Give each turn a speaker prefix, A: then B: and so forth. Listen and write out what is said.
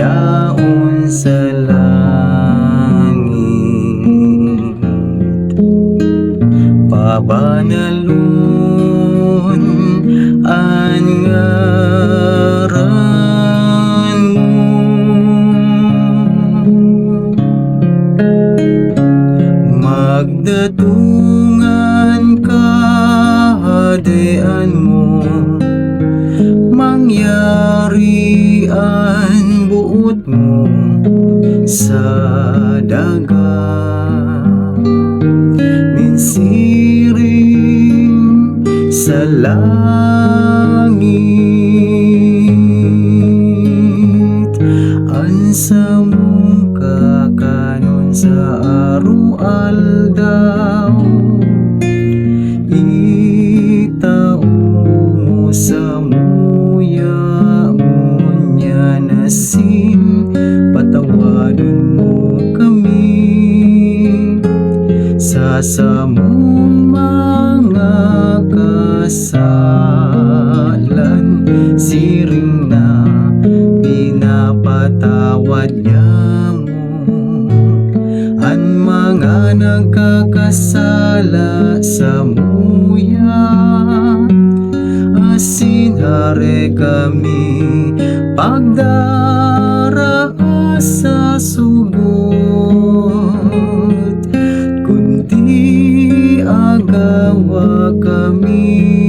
A: yaon sa langit. Pabanalon ang ngaran mo, magdatungan ka hadian mo, mangyari ang buot mo sa dagat, minsiring sa langit. Ansa mong kakanon sa aru-aldaw, itao mo sa muya mo nya nasin, patawadon mo kami sa samong mga kasalan. Siring na pinapatawad niya mo ang mga nagkakasala sa muya. Asin hare kami pagdara sa sugot, kundi agawa kami